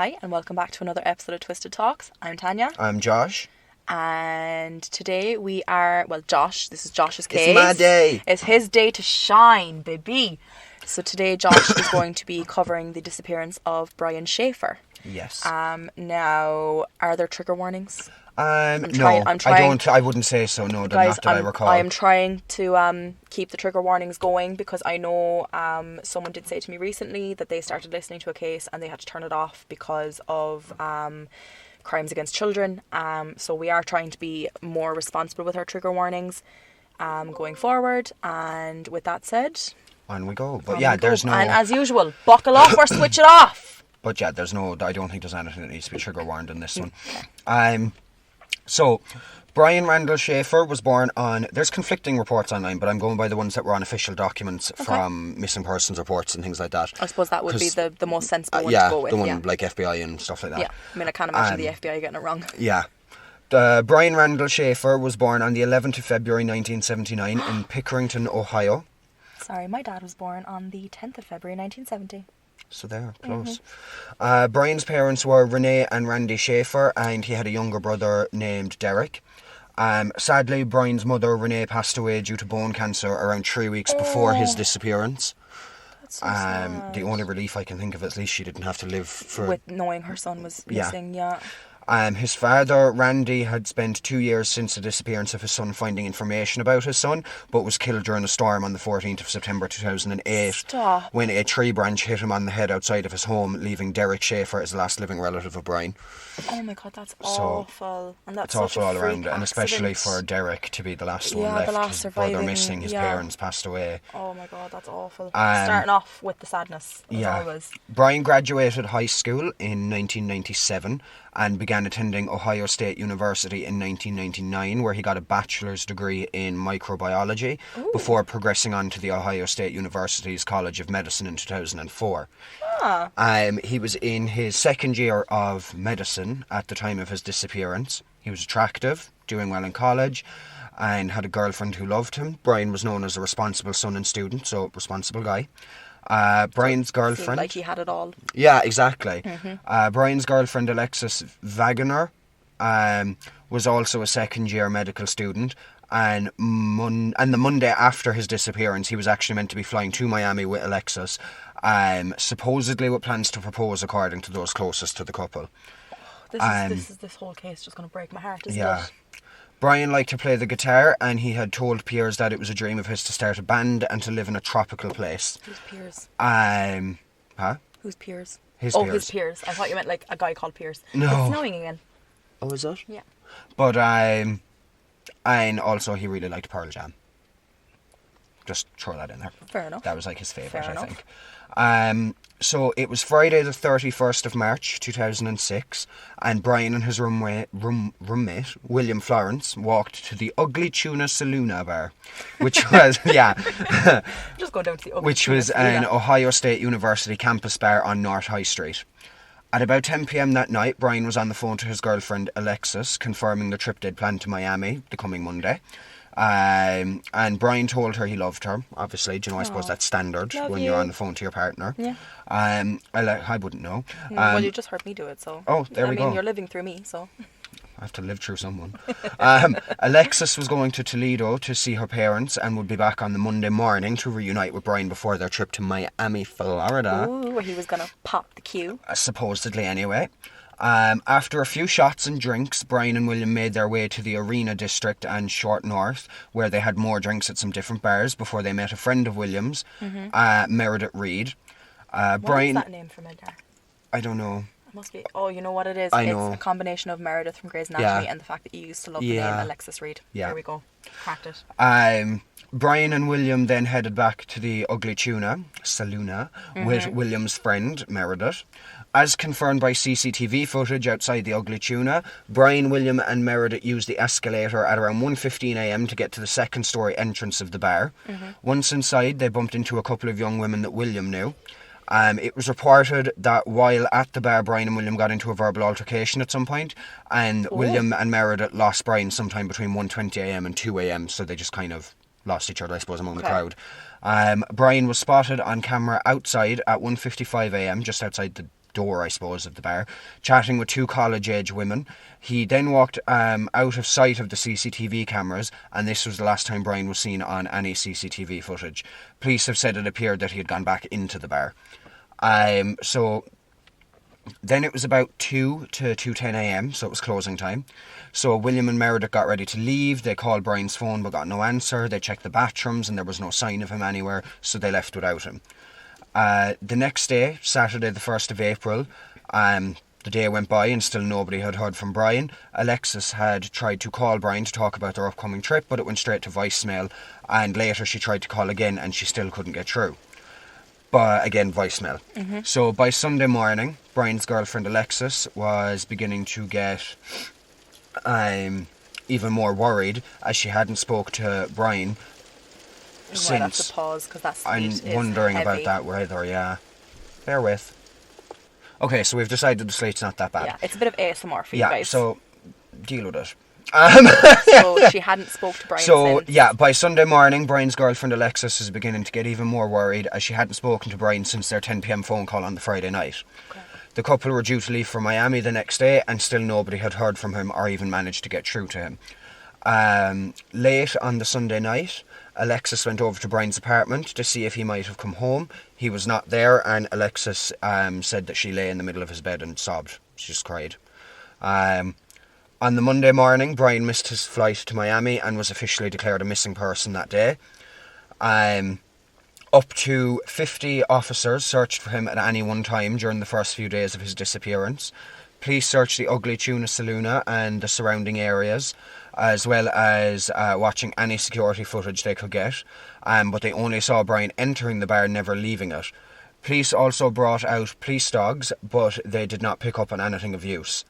Hi, and welcome back to another episode of Twisted Talks. I'm Tanya. I'm Josh. And today we are, Josh, this is Josh's case. It's my day. It's his day to shine, baby. So today Josh is going to be covering the disappearance of Brian Shaffer. Yes. Now, are there trigger warnings? No, I wouldn't say so, no, guys, not that I recall. I am trying to keep the trigger warnings going because I know someone did say to me recently that they started listening to a case and they had to turn it off because of crimes against children. So we are trying to be more responsible with our trigger warnings going forward. And with that said, on we go. But yeah, there's no... And as usual, buckle up or switch it off. But yeah, I don't think there's anything that needs to be trigger warned in this one. So, Brian Randall Shaffer was born on... There's conflicting reports online, but I'm going by the ones that were on official documents from missing persons reports and things like that. I suppose that would be the most sensible one to go with. The one like FBI and stuff like that. Yeah, I mean, I can't imagine the FBI getting it wrong. Yeah. Brian Randall Shaffer was born on the 11th of February 1979 in Pickerington, Ohio. Sorry, my dad was born on the 10th of February 1970. So they're close. Brian's parents were Renee and Randy Shaffer, and he had a younger brother named Derek. Sadly, Brian's mother, Renee, passed away due to bone cancer around 3 weeks before his disappearance. That's so sad. The only relief I can think of, at least she didn't have to live for... With knowing her son was missing, yeah. His father, Randy, had spent 2 years since the disappearance of his son finding information about his son, but was killed during a storm on the 14th of September 2008. Stop. When a tree branch hit him on the head outside of his home, leaving Derek Shaffer as the last living relative of Brian. Oh my god, that's awful. And that's it's awful all around, accident. And especially for Derek to be the last one left. The last his surviving, brother missing, his parents passed away. Oh my god, that's awful. Starting off with the sadness, as always. Brian graduated high school in 1997 and began attending Ohio State University in 1999, where he got a bachelor's degree in microbiology before progressing on to the Ohio State University's College of Medicine in 2004. He was in his second year of medicine at the time of his disappearance. He was attractive, doing well in college, and had a girlfriend who loved him. Brian was known as a responsible son and student, so responsible guy. Brian's girlfriend... Seemed like he had it all. Yeah, exactly. Brian's girlfriend, Alexis Wagner, was also a second-year medical student, and the Monday after his disappearance, he was actually meant to be flying to Miami with Alexis, supposedly with plans to propose, according to those closest to the couple. This whole case just going to break my heart, isn't it? Brian liked to play the guitar, and he had told peers that it was a dream of his to start a band and to live in a tropical place. Who's peers? Who's peers? His peers. His peers. I thought you meant like a guy called Piers. No. It's snowing again. Oh, is it? Yeah. But, and also he really liked Pearl Jam. Just throw that in there. Fair enough. That was like his favourite, Fair I enough. think. So it was Friday the 31st of March 2006, and Brian and his roommate William Florence walked to the Ugly Tuna Saloona bar, which was Just go down to the Ugly which Tuna was Saloona. an Ohio State University campus bar on North High Street. At about 10 p.m. that night, Brian was on the phone to his girlfriend Alexis, confirming the trip they'd planned to Miami the coming Monday. And Brian told her he loved her. Obviously, I suppose that's standard when you're on the phone to your partner. Yeah. I wouldn't know. Well, you just heard me do it, so... Oh, there we go. I mean, you're living through me, so... I have to live through someone. Alexis was going to Toledo to see her parents and would be back on the Monday morning to reunite with Brian before their trip to Miami, Florida. Ooh, where he was going to pop the queue. Supposedly, anyway. After a few shots and drinks, Brian and William made their way to the Arena District and Short North, where they had more drinks at some different bars before they met a friend of William's, Meredith Reed. What is that name familiar? I don't know. It must be... Oh, you know what it is? I know. It's a combination of Meredith from Grey's Anatomy and the fact that you used to love the name Alexis Reed. Yeah. There we go. Cracked it. Brian and William then headed back to the Ugly Tuna Saloona with William's friend, Meredith. As confirmed by CCTV footage outside the Ugly Tuna, Brian, William and Meredith used the escalator at around 1:15 a.m. to get to the second story entrance of the bar. Once inside, they bumped into a couple of young women that William knew. It was reported that while at the bar, Brian and William got into a verbal altercation at some point, and William and Meredith lost Brian sometime between 1:20 a.m. and 2 a.m, so they just kind of lost each other, I suppose, among the crowd. Brian was spotted on camera outside at 1:55 a.m, just outside door, I suppose, of the bar, chatting with 2 college-age women. He then walked out of sight of the CCTV cameras, and this was the last time Brian was seen on any CCTV footage. Police have said it appeared that he had gone back into the bar. So then it was about 2 to 2:10 a.m, so it was closing time. So William and Meredith got ready to leave. They called Brian's phone but got no answer. They checked the bathrooms and there was no sign of him anywhere, so they left without him. The next day, Saturday the 1st of April, the day went by and still nobody had heard from Brian. Alexis had tried to call Brian to talk about their upcoming trip, but it went straight to voicemail, and later she tried to call again and she still couldn't get through. But again, voicemail. So by Sunday morning, Brian's girlfriend Alexis was beginning to get even more worried, as she hadn't spoke to Brian since. Might have to pause because that sleet I'm wondering is heavy. about that weather, yeah. Bear with. Okay, so we've decided the sleet's not that bad. Yeah, it's a bit of ASMR for you Yeah, guys. so deal with it. So she hadn't spoke to Brian since. Yeah, by Sunday morning, Brian's girlfriend Alexis is beginning to get even more worried, as she hadn't spoken to Brian since their 10 p.m. phone call on the Friday night. Okay. The couple were due to leave for Miami the next day, and still nobody had heard from him or even managed to get through to him. Late on the Sunday night, Alexis went over to Brian's apartment to see if he might have come home. He was not there, and Alexis said that she lay in the middle of his bed and sobbed. She just cried. On the Monday morning, Brian missed his flight to Miami and was officially declared a missing person that day. Up to 50 officers searched for him at any one time during the first few days of his disappearance. Police searched the Ugly Tuna Saloon and the surrounding areas, as well as watching any security footage they could get, but they only saw Brian entering the bar, never leaving it. Police also brought out police dogs, but they did not pick up on anything of use.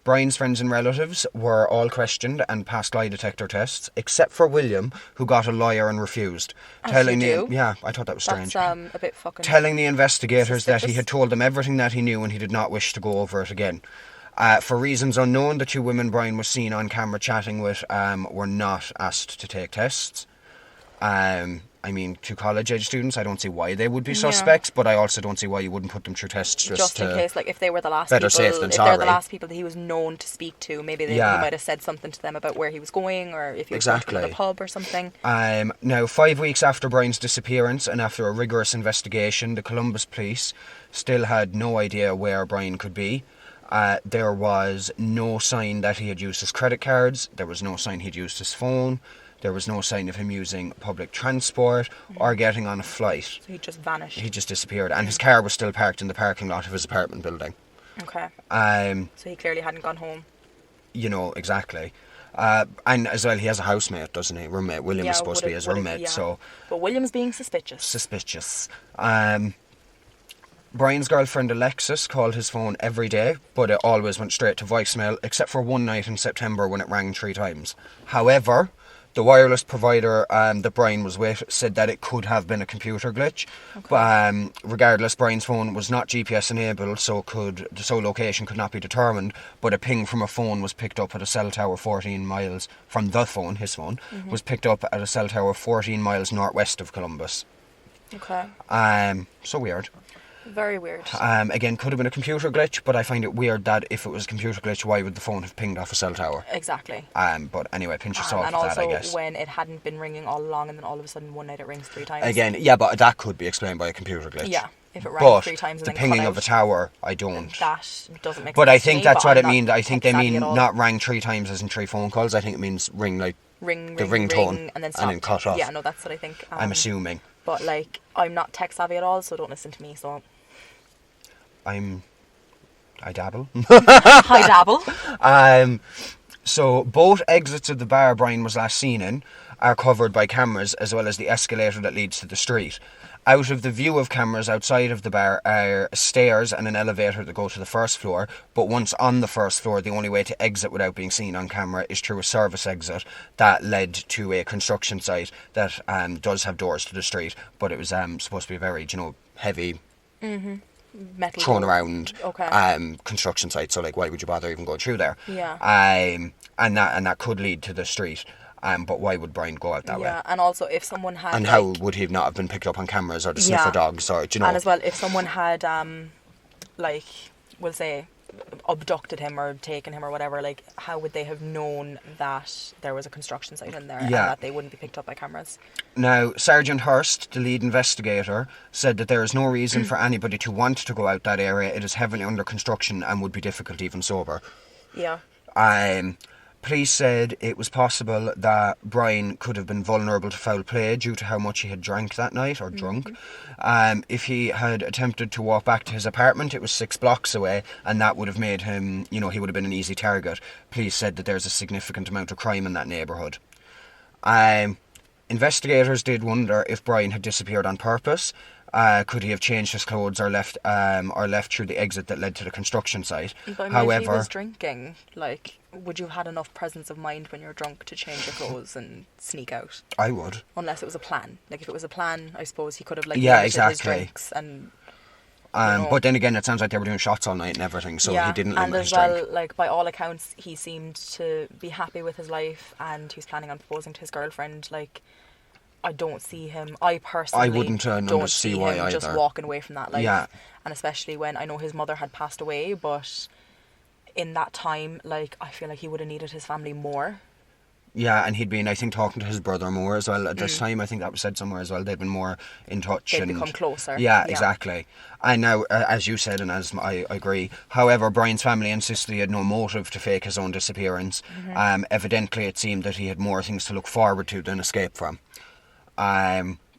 Brian's friends and relatives were all questioned and passed lie detector tests, except for William, who got a lawyer and refused. Yeah, I thought that was strange. That's a bit fucking... Telling the investigators that he suspicious. had told them everything that he knew and he did not wish to go over it again. For reasons unknown, the 2 women Brian was seen on camera chatting with were not asked to take tests. I mean, 2 college-age students, I don't see why they would be suspects, but I also don't see why you wouldn't put them through tests just in case, like, if they were the last better people, safe than if sorry. they're the last people that he was known to speak to, maybe he might have said something to them about where he was going, or if he was going to the pub or something. Now, 5 weeks after Brian's disappearance and after a rigorous investigation, the Columbus police still had no idea where Brian could be. There was no sign that he had used his credit cards. There was no sign he'd used his phone. There was no sign of him using public transport or getting on a flight. So he just vanished. He just disappeared. And his car was still parked in the parking lot of his apartment building. Okay. So he clearly hadn't gone home. You know, exactly. And as well, he has a housemate, doesn't he? Roommate. William is supposed to be his roommate. So. But William's being suspicious. Brian's girlfriend Alexis called his phone every day, but it always went straight to voicemail, except for one night in September when it rang 3 times. However, the wireless provider that Brian was with said that it could have been a computer glitch. Okay. But regardless, Brian's phone was not GPS enabled, so location could not be determined. But a ping from a phone was picked up at a cell tower 14 miles from the phone. His phone was picked up at a cell tower 14 miles northwest of Columbus. Okay. So weird. Very weird. Again, could have been a computer glitch, but I find it weird that if it was a computer glitch, why would the phone have pinged off a cell tower? Exactly. But anyway, pinch of salt with that, I guess. And also when it hadn't been ringing all along, and then all of a sudden one night it rings 3 times. Again, yeah, but that could be explained by a computer glitch. Yeah, if it rang 3 times and the then pinging cut of a out, tower, I don't. That doesn't make sense. But I think that's what I'm it means. I think they mean at all. not rang 3 times as in 3 phone calls. I think it means ring like ring, the ringtone and then stop. and then cut off. Yeah, no, that's what I think. I'm assuming. But like, I'm not tech savvy at all, so don't listen to me. So. I dabble. I dabble. So both exits of the bar Brian was last seen in are covered by cameras, as well as the escalator that leads to the street. Out of the view of cameras outside of the bar are stairs and an elevator that go to the first floor, but once on the first floor, the only way to exit without being seen on camera is through a service exit that led to a construction site that does have doors to the street, but it was supposed to be a very, heavy... Metal thrown around okay. Construction site, so like why would you bother even going through there? Yeah. And that could lead to the street. But why would Brian go out that way? Yeah, and also if someone had... And how would he not have been picked up on cameras or the sniffer dogs or, And as well, if someone had like, we'll say, abducted him or taken him or whatever, like, how would they have known that there was a construction site in there and that they wouldn't be picked up by cameras? Now, Sergeant Hurst, the lead investigator, said that there is no reason for anybody to want to go out that area. It is heavily under construction and would be difficult even sober. Yeah. Police said it was possible that Brian could have been vulnerable to foul play due to how much he had drank that night, or drunk. If he had attempted to walk back to his apartment, it was 6 blocks away, and that would have made him, he would have been an easy target. Police said that there's a significant amount of crime in that neighbourhood. Investigators did wonder if Brian had disappeared on purpose. Could he have changed his clothes or left through the exit that led to the construction site? But I mean, however, if he was drinking, like, would you have had enough presence of mind when you're drunk to change your clothes and sneak out? I would. Unless it was a plan. Like, if it was a plan, I suppose he could have, like, his drinks and... But then again, it sounds like they were doing shots all night and everything, so he didn't limit his drink. And as well, like, by all accounts, he seemed to be happy with his life and he was planning on proposing to his girlfriend. Like, I don't see him. I personally wouldn't don't see why him either. Just walking away from that life. Yeah. And especially when I know his mother had passed away, but in that time, like, I feel like he would have needed his family more. Yeah, and he'd been, I think, talking to his brother more as well at this time. I think that was said somewhere as well. They'd been more in touch. They'd become closer. Yeah, exactly. And now, as you said, and as I agree, however, Brian's family insisted he had no motive to fake his own disappearance. Evidently, it seemed that he had more things to look forward to than escape from.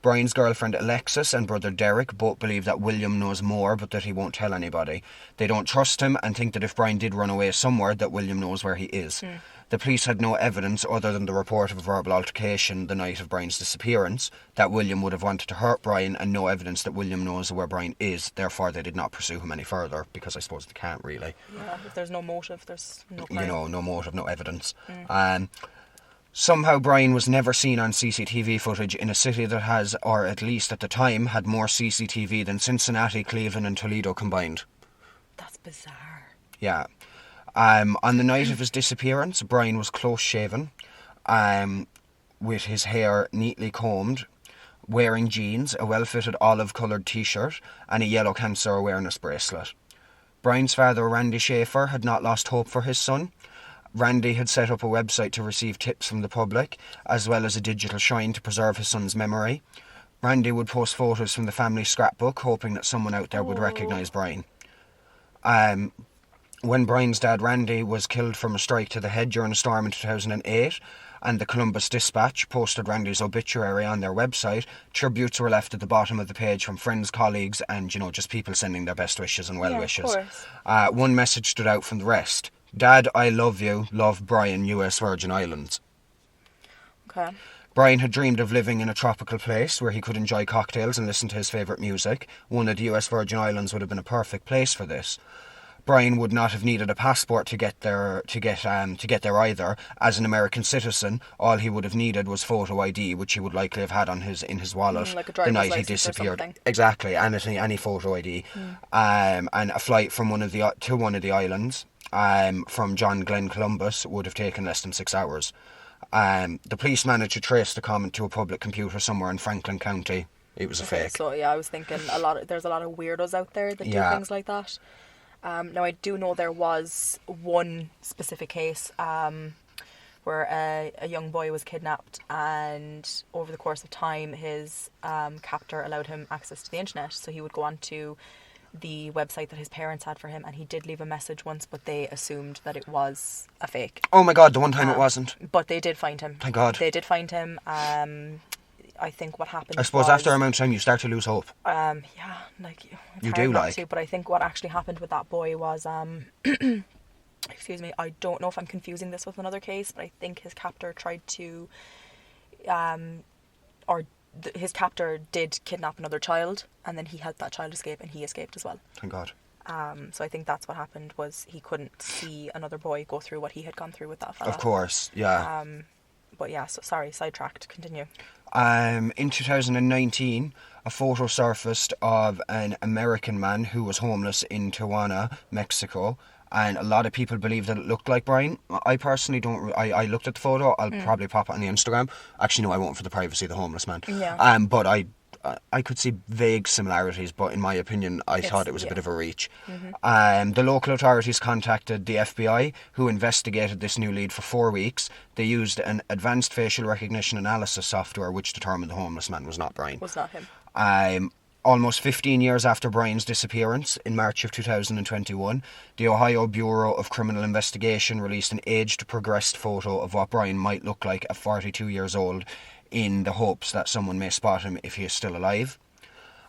Brian's girlfriend Alexis and brother Derek both believe that William knows more but that he won't tell anybody. They don't trust him and think that if Brian did run away somewhere, that William knows where he is. The police had no evidence other than the report of a verbal altercation the night of Brian's disappearance that William would have wanted to hurt Brian, and no evidence that William knows where Brian is. Therefore, they did not pursue him any further, because I suppose they can't really. Yeah, if there's no motive, there's no crime. No motive, no evidence. Somehow Brian was never seen on CCTV footage in a city that has, or at least at the time, had more CCTV than Cincinnati, Cleveland and Toledo combined. That's bizarre. Yeah. On the night of his disappearance, Brian was close-shaven, with his hair neatly combed, wearing jeans, a well-fitted olive-coloured t-shirt and a yellow cancer awareness bracelet. Brian's father, Randy Shaffer, had not lost hope for his son. Randy had set up a website to receive tips from the public, as well as a digital shrine to preserve his son's memory. Randy would post photos from the family scrapbook, hoping that someone out there would recognise Brian. When Brian's dad, Randy, was killed from a strike to the head during a storm in 2008, and the Columbus Dispatch posted Randy's obituary on their website, tributes were left at the bottom of the page from friends, colleagues, and, just people sending their best wishes and well wishes. One message stood out from the rest. Dad, I love you. Love, Brian, US Virgin Islands. Okay. Brian had dreamed of living in a tropical place where he could enjoy cocktails and listen to his favourite music. One of the US Virgin Islands would have been a perfect place for this. Brian would not have needed a passport to get there either. As an American citizen, all he would have needed was photo ID, which he would likely have had in his wallet like the night he disappeared. Exactly, any photo ID, and a flight from one of the islands. From John Glenn Columbus would have taken less than 6 hours. The police managed to trace the comment to a public computer somewhere in Franklin County. It was a fake. So yeah, I was thinking there's a lot of weirdos out there that do things like that. Now I do know there was one specific case where a young boy was kidnapped, and over the course of time his captor allowed him access to the internet, so he would go on to the website that his parents had for him, and he did leave a message once, but they assumed that it was a fake. Oh my god, the one time it wasn't. But they did find him. Thank god. They did find him. I think what happened, I suppose after a amount of time you start to lose hope. Yeah, like you do, like. But I think what actually happened with that boy was excuse me, I don't know if I'm confusing this with another case, but I think his captor tried to his captor did kidnap another child, and then he helped that child escape, and he escaped as well. Thank God. So I think that's what happened, was he couldn't see another boy go through what he had gone through with that fella. Of course, yeah. But yeah, so sorry, sidetracked. Continue. In 2019, a photo surfaced of an American man who was homeless in Tijuana, Mexico, and a lot of people believe that it looked like Brian. I personally don't. I looked at the photo. I'll probably pop it on the Instagram. Actually, no, I won't, for the privacy of the homeless man. Yeah. But I I could see vague similarities, but in my opinion, I thought it was a bit of a reach. The local authorities contacted the FBI, who investigated this new lead for 4 weeks. They used an advanced facial recognition analysis software, which determined the homeless man was not Brian. Was not him. Almost 15 years after Brian's disappearance, in March of 2021, the Ohio Bureau of Criminal Investigation released an aged, progressed photo of what Brian might look like at 42 years old, in the hopes that someone may spot him if he is still alive.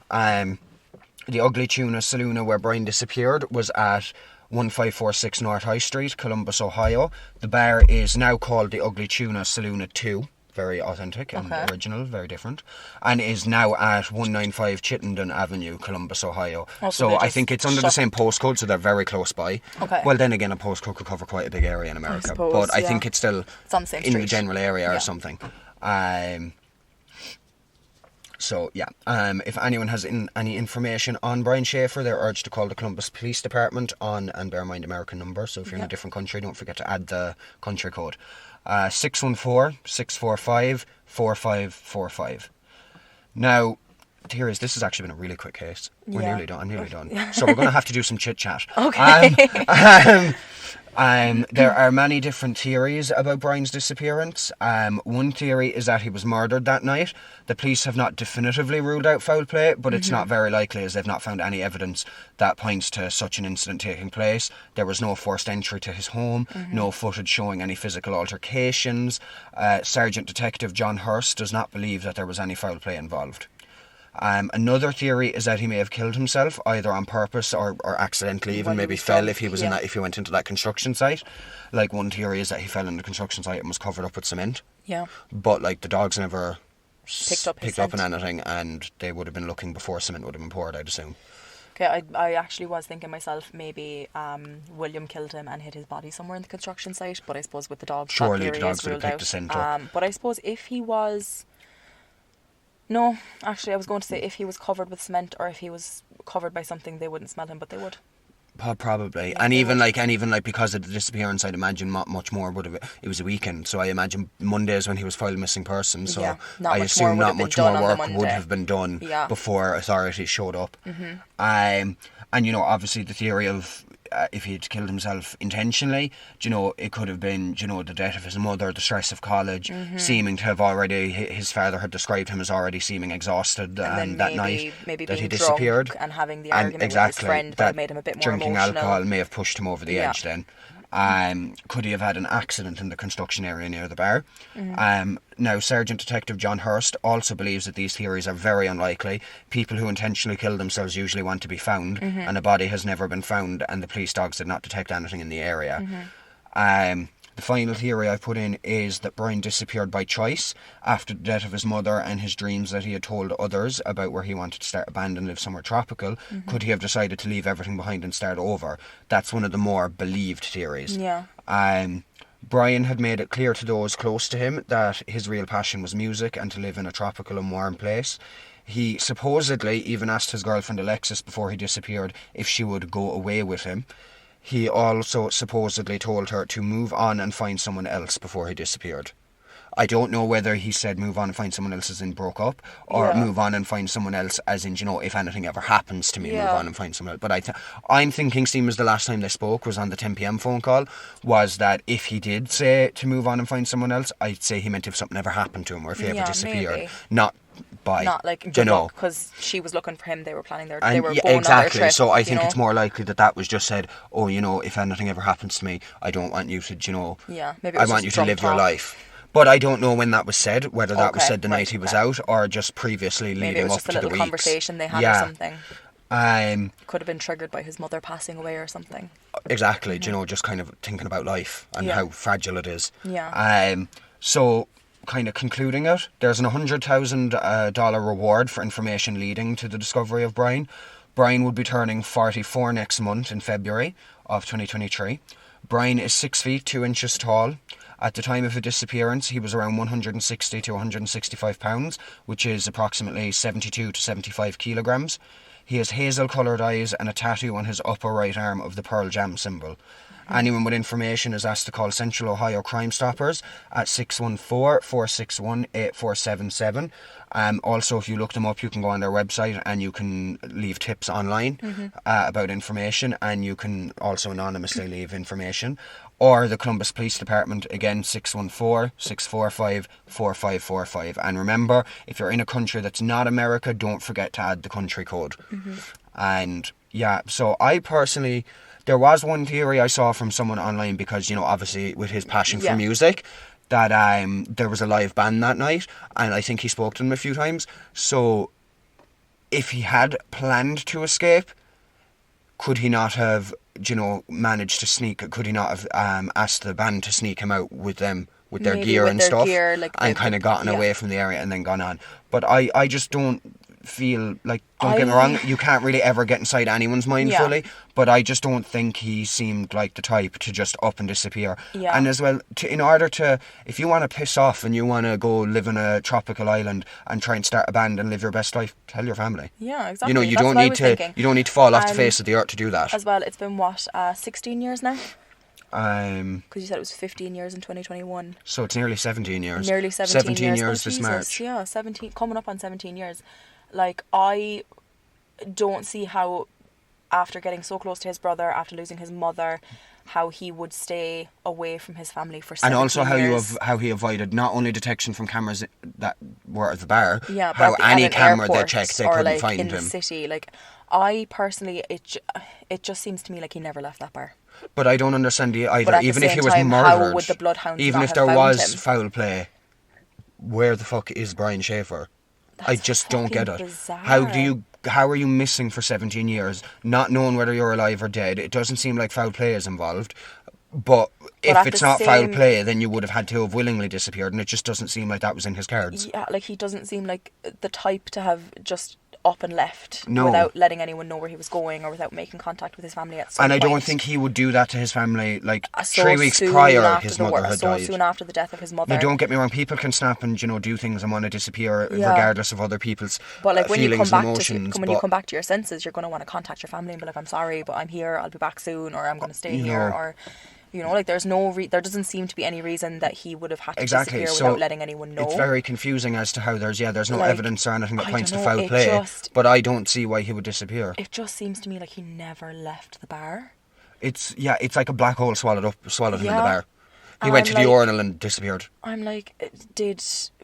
The Ugly Tuna Saloon where Brian disappeared was at 1546 North High Street, Columbus, Ohio. The bar is now called the Ugly Tuna Saloon 2. Very authentic and original, very different, and is now at 195 Chittenden Avenue, Columbus, Ohio. So I think it's under the same postcode, so they're very close by. Okay. Well, then again, a postcode could cover quite a big area in America, but I think it's still on the same in street. the general area or something. So yeah, if anyone has any information on Brian Shaffer, they're urged to call the Columbus Police Department on, and bear in mind, American number, so if you're in a different country, don't forget to add the country code. 614-645-4545. Now, here is, this has actually been a really quick case. We're nearly done. I'm nearly done. So we're going to have to do some chit chat. Okay. There are many different theories about Brian's disappearance. One theory is that he was murdered that night. The police have not definitively ruled out foul play, but it's not very likely, as they've not found any evidence that points to such an incident taking place. There was no forced entry to his home, no footage showing any physical altercations. Sergeant Detective John Hurst does not believe that there was any foul play involved. Another theory is that he may have killed himself, either on purpose or accidentally, even maybe fell if he was if he went into that construction site. Like, one theory is that he fell in the construction site and was covered up with cement. Yeah. But like, the dogs never picked up on anything, and they would have been looking before cement would have been poured, I'd assume. Okay, I actually was thinking myself, maybe William killed him and hid his body somewhere in the construction site, but I suppose with the dogs, surely that the theory dogs is would have ruled picked the scent out. up. But I suppose if he was... No, actually, I was going to say if he was covered with cement or if he was covered by something, they wouldn't smell him, but they would. Probably. Yeah, and even like because of the disappearance, I'd imagine much more would have. It was a weekend, so I imagine Mondays when he was filed missing person, so I assume not much more work would have been done before authorities showed up. And you know, obviously the theory of if he had killed himself intentionally, you know, it could have been, you know, the death of his mother, the stress of college, seeming to have already, his father had described him as already seeming exausted, and that night that he disappeared, and having the argument with his friend that made him a bit more drinking emotional. alcohol may have pushed him over the edge then. Could he have had an accident in the construction area near the bar? Now, Sergeant Detective John Hurst also believes that these theories are very unlikely. People who intentionally kill themselves usually want to be found, and a body has never been found, and the police dogs did not detect anything in the area. The final theory I put in is that Brian disappeared by choice after the death of his mother and his dreams that he had told others about where he wanted to start a band and live somewhere tropical. Could he have decided to leave everything behind and start over? That's one of the more believed theories. Yeah. Brian had made it clear to those close to him that his real passion was music and to live in a tropical and warm place. He supposedly even asked his girlfriend Alexis before he disappeared if she would go away with him. He also supposedly told her to move on and find someone else before he disappeared. I don't know whether he said move on and find someone else as in broke up, or move on and find someone else as in, you know, if anything ever happens to me, move on and find someone else. But I'm thinking, seeing as the last time they spoke was on the 10 p.m. phone call, was that if he did say to move on and find someone else, I'd say he meant if something ever happened to him or if he ever disappeared. Maybe. Not like, you know, because she was looking for him, they were planning their, and they were going on their trip. So I think it's more likely that was just said, oh, you know, if anything ever happens to me, I don't want you to, you know, maybe I want you to live your life. But I don't know when that was said, whether that was said the night he was out or just previously leading up to the weeks. Maybe it was just a little conversation they had or something. Could have been triggered by his mother passing away or something. Exactly, you know, just kind of thinking about life and how fragile it is. So, kind of concluding it, there's an $100,000 reward for information leading to the discovery of Brian. Brian would be turning 44 next month in February of 2023. Brian is 6 feet 2 inches tall. At the time of his disappearance, he was around 160 to 165 pounds, which is approximately 72 to 75 kilograms. He has hazel-coloured eyes and a tattoo on his upper right arm of the Pearl Jam symbol. Anyone with information is asked to call Central Ohio CrimeStoppers at 614-461-8477. Also, if you look them up, you can go on their website and you can leave tips online about information, and you can also anonymously leave information. Or the Columbus Police Department, again, 614-645-4545. And remember, if you're in a country that's not America, don't forget to add the country code. And yeah, so I personally... There was one theory I saw from someone online because, you know, obviously with his passion for music, that there was a live band that night, and I think he spoke to them a few times. So if he had planned to escape, could he not have, you know, managed to sneak? Could he not have asked the band to sneak him out with them, with their gear and stuff, and kind of gotten away from the area and then gone on? But I just don't feel like, don't get me wrong, you can't really ever get inside anyone's mind fully, but I just don't think he seemed like the type to just up and disappear. And as well, in order to, if you want to piss off and you want to go live in a tropical island and try and start a band and live your best life, tell your family. Yeah, exactly. You know, you don't need to fall off the face of the earth to do that. As well, it's been 16 years now? Because you said it was 15 years in 2021. So it's nearly 17 years. Nearly 17 years this March. Yeah, 17, coming up on 17 years. Like, I don't see how, after getting so close to his brother, after losing his mother, how he would stay away from his family for 17 years. And also how he avoided not only detection from cameras that were at the bar, but how any camera they checked, they couldn't find him. In the city. Like, I personally, it just seems to me like he never left that bar. But I don't understand either. Even if he was murdered, how would the bloodhounds even not if have there found was him? foul play, where the fuck is Brian Shaffer? I just don't get it. Bizarre. How are you missing for 17 years, not knowing whether you're alive or dead? It doesn't seem like foul play is involved. But if it's not foul play, then you would have had to have willingly disappeared, and it just doesn't seem like that was in his cards. Yeah, like, he doesn't seem like the type to have just up and left without letting anyone know where he was going, or without making contact with his family at some point. And I don't think he would do that to his family, like, 3 weeks prior his mother had died. So soon after the death of his mother. Now, don't get me wrong, people can snap and, you know, do things and want to disappear regardless of other people's but like, feelings and emotions. When you come back to your senses, you're going to want to contact your family and be like, I'm sorry, but I'm here, I'll be back soon, or I'm going to stay here, or... You know, like, there doesn't seem to be any reason that he would have had to disappear without letting anyone know. It's very confusing as to how there's no evidence or anything that points to foul play, but I don't see why he would disappear. It just seems to me like he never left the bar. It's like a black hole swallowed him in the bar. He went to the urinal and disappeared. I'm like,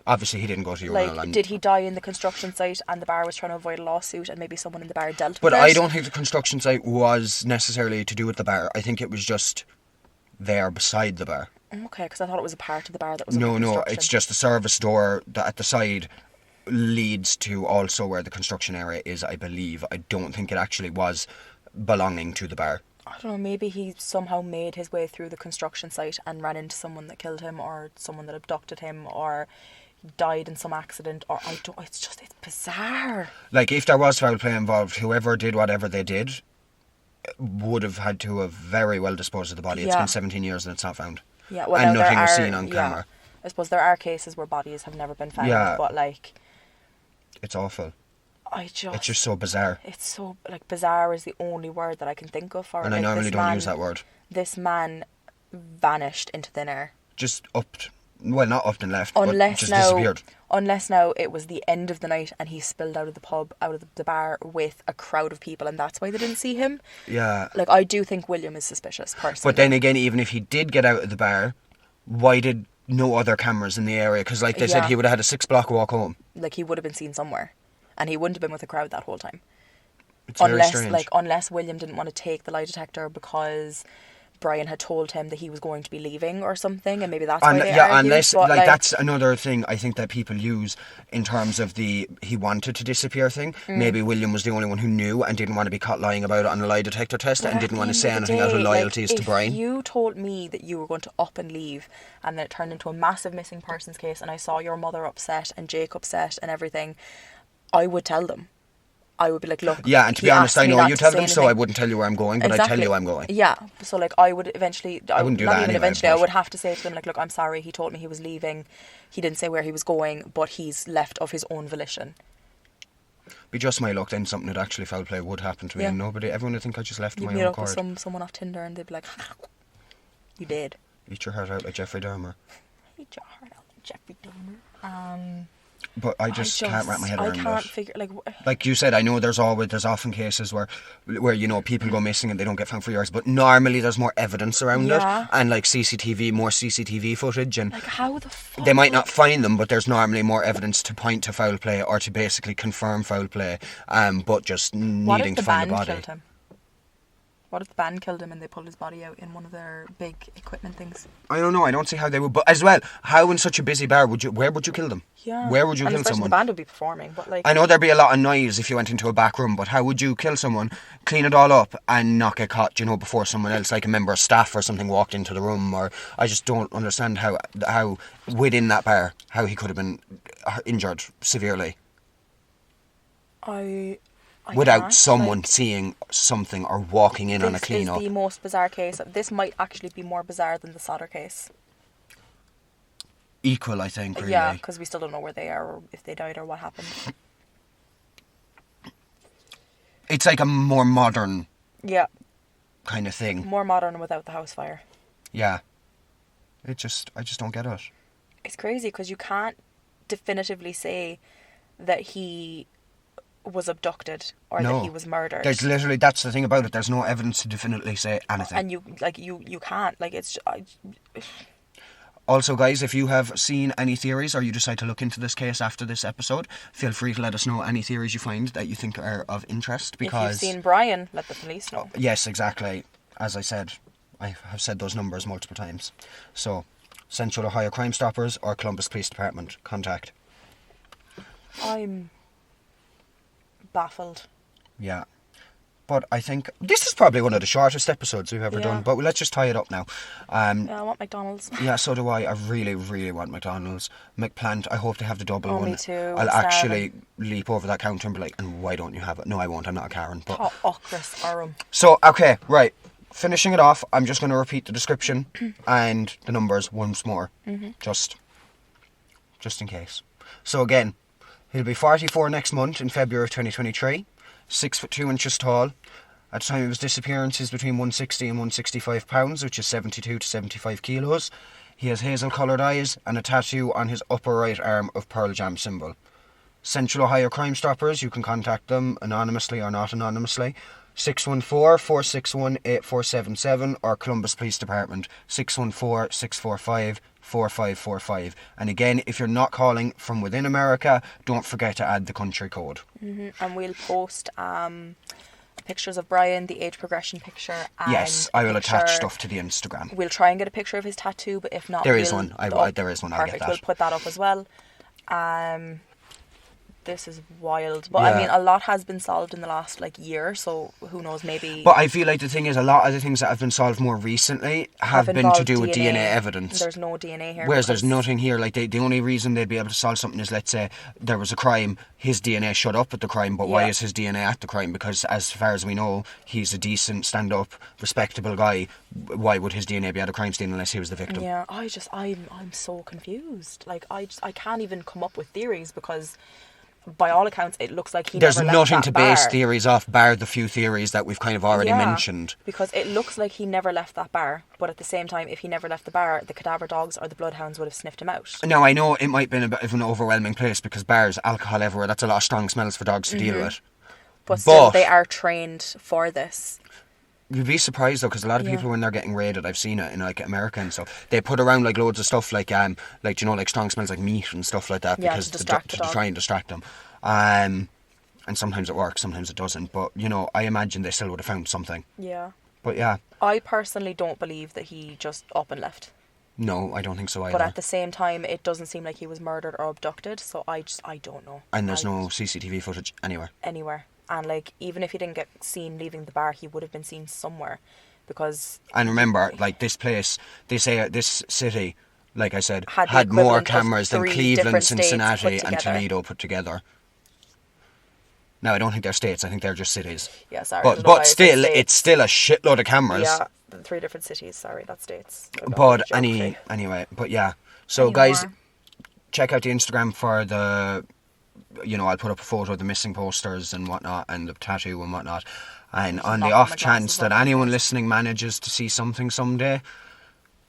obviously he didn't go to the urinal. Like, did he die in the construction site and the bar was trying to avoid a lawsuit and maybe someone in the bar dealt with it? But I don't think the construction site was necessarily to do with the bar. I think it was just there beside the bar. Okay, because I thought it was a part of the bar that was No, it's just the service door that at the side leads to also where the construction area is, I believe. I don't think it actually was belonging to the bar. I don't know, maybe he somehow made his way through the construction site and ran into someone that killed him, or someone that abducted him, or died in some accident, or it's bizarre. Like, if there was foul play involved, whoever did whatever they did would have had to have very well disposed of the body. It's been 17 years and it's not found. Yeah, well, and nothing was seen on camera. I suppose there are cases where bodies have never been found, but like... It's awful. It's just so bizarre. It's so, like, bizarre is the only word that I can think of for it. And I normally don't use that word. This man vanished into thin air. Just upped. Well, not upped and left, but just disappeared. Unless now it was the end of the night and he spilled out of the pub, out of the bar with a crowd of people, and that's why they didn't see him. Yeah. Like, I do think William is suspicious, personally. But then again, even if he did get out of the bar, why did no other cameras in the area? Because, like they said, he would have had a 6-block walk home. Like, he would have been seen somewhere. And he wouldn't have been with a crowd that whole time. It's very strange. Unless William didn't want to take the lie detector because Brian had told him that he was going to be leaving or something, and maybe that's why they argued. Unless, that's another thing I think that people use in terms of the he wanted to disappear thing. Maybe William was the only one who knew and didn't want to be caught lying about it on a lie detector test, and didn't want to say anything out of loyalties to Brian. If you told me that you were going to up and leave, and then it turned into a massive missing persons case, and I saw your mother upset and Jake upset and everything, I would tell them. I would be like, look. Yeah, and to be honest, I know you tell them, so I wouldn't tell you where I'm going, but I tell you I'm going. Yeah, so like I would eventually. I wouldn't do that anyway. Eventually, I would have to say to them, like, look, I'm sorry. He told me he was leaving. He didn't say where he was going, but he's left of his own volition. be just my luck, then something that actually foul play would happen to me, Yeah. and everyone would think I just left You'd my meet own up with accord. someone off Tinder and they'd be like, you did. Eat your heart out like Jeffrey Dahmer. Eat your heart out like Jeffrey Dahmer. But I just can't wrap my head around I can't it. figure, Like you said, I know there's often cases where you know, people go missing and they don't get found for years, but normally there's more evidence around it, and like more CCTV footage, and like, how the fuck they might not find them, but there's normally more evidence to point to foul play or to basically confirm foul play, but just needing to find the body. Killed him? What if the band killed him and they pulled his body out in one of their big equipment things? I don't know. I don't see how they would. But as well, how in such a busy bar where would you kill them? Yeah. Where would you and kill someone? The band would be performing, but like... I know there'd be a lot of noise if you went into a back room, but how would you kill someone, clean it all up, and not get caught, you know, before someone else, like a member of staff or something, walked into the room? Or I just don't understand how within that bar, how he could have been injured severely. Without someone seeing something or walking in on a clean-up. This is the most bizarre case. This might actually be more bizarre than the Sodder case. Equal, I think, really. Yeah, because we still don't know where they are or if they died or what happened. It's like a more modern... Yeah. ...kind of thing. More modern without the house fire. Yeah. I just don't get it. It's crazy because you can't definitively say that he was abducted or that he was murdered. There's literally, that's the thing about it, there's no evidence to definitely say anything. And you can't, like, it's... Also, guys, if you have seen any theories or you decide to look into this case after this episode, feel free to let us know any theories you find that you think are of interest, because... If you've seen Brian, let the police know. Yes, exactly. As I said, I have said those numbers multiple times. So, Central Ohio CrimeStoppers or Columbus Police Department, contact. I'm baffled. Yeah. But I think this is probably one of the shortest episodes we've ever done. But let's just tie it up now. Yeah, I want McDonald's. Yeah, so do I. I really, really want McDonald's. McPlant, I hope they have the double one. Me too. I'll actually leap over that counter and be like, and why don't you have it? No, I won't. I'm not a Karen. But... Chris Arum. So, okay, right. Finishing it off, I'm just going to repeat the description and the numbers once more. Just in case. So again, he'll be 44 next month in February of 2023. 6'2" tall. At the time of his disappearance, he's between 160 and 165 pounds, which is 72 to 75 kilos. He has hazel-coloured eyes and a tattoo on his upper right arm of Pearl Jam symbol. Central Ohio CrimeStoppers, you can contact them anonymously or not anonymously. 614-461-8477 or Columbus Police Department 614-645-4545. And again, if you're not calling from within America, don't forget to add the country code. And we'll post pictures of Brian, the age progression picture. And yes, I will attach stuff to the Instagram. We'll try and get a picture of his tattoo, but if not, there is one. There is one. I'll get that. We'll put that up as well. This is wild. But I mean, a lot has been solved in the last year, so who knows, maybe... But I feel like the thing is, a lot of the things that have been solved more recently have been to do with DNA evidence. There's no DNA here. Whereas there's nothing here. Like, the only reason they'd be able to solve something is, let's say, there was a crime, his DNA showed up at the crime, but why is his DNA at the crime? Because as far as we know, he's a decent, stand-up, respectable guy. Why would his DNA be at a crime scene unless he was the victim? Yeah, I'm so confused. I can't even come up with theories because... by all accounts, it looks like there's never left nothing that to bar. base theories off, bar the few theories that we've kind of already mentioned. Because it looks like he never left that bar, but at the same time, if he never left the bar, the cadaver dogs or the bloodhounds would have sniffed him out. Now, I know it might have been a bit of an overwhelming place because bars, alcohol everywhere, that's a lot of strong smells for dogs to deal with. But still, they are trained for this. You'd be surprised though, because a lot of people when they're getting raided, I've seen it in America and stuff, they put around loads of stuff like strong smells like meat and stuff like that because to try and distract them. And sometimes it works, sometimes it doesn't. But I imagine they still would have found something. Yeah. But yeah. I personally don't believe that he just up and left. No, I don't think so either. But at the same time, it doesn't seem like he was murdered or abducted, so I don't know. And there's no CCTV footage anywhere. And even if he didn't get seen leaving the bar, he would have been seen somewhere, because... And remember, this place, they say this city, like I said, had more cameras than Cleveland, Cincinnati and Toledo put together. Now, I don't think they're states, I think they're just cities. Yeah, sorry. But still, it's still a shitload of cameras. Yeah, 3 different cities, sorry, that's states. But anyway, but yeah. So guys, check out the Instagram for the I'll put up a photo of the missing posters and whatnot, and the tattoo and whatnot. And Just on knock the on off my chance glasses that off my anyone face. listening manages to see something someday,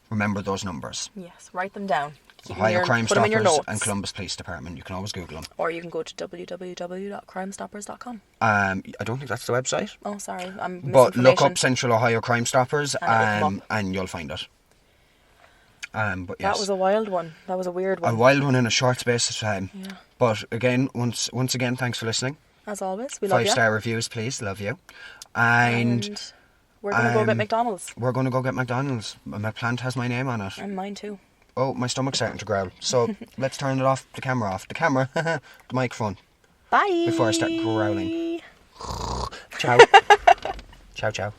remember those numbers. Yes, write them down. Keep them in Ohio your, Crime put them in your Stoppers notes. and Columbus Police Department. You can always Google them. Or you can go to www.crimestoppers.com. I don't think that's the website. Oh, sorry, I'm But look misinformation. up Central Ohio Crime Stoppers And it'll come up. and you'll find it. But yes. That was a wild one. That was a weird A one. wild one in a short space of time. Yeah. But again, once again, thanks for listening. As always, we love you. 5-star reviews, please. Love you. And we're going to go get McDonald's. we're going to go get McDonald's. My plant has my name on it. And mine too. Oh, my stomach's starting to growl. So let's turn it off. The camera off. The camera. The microphone. Bye. Before I start growling. Ciao. Ciao, ciao.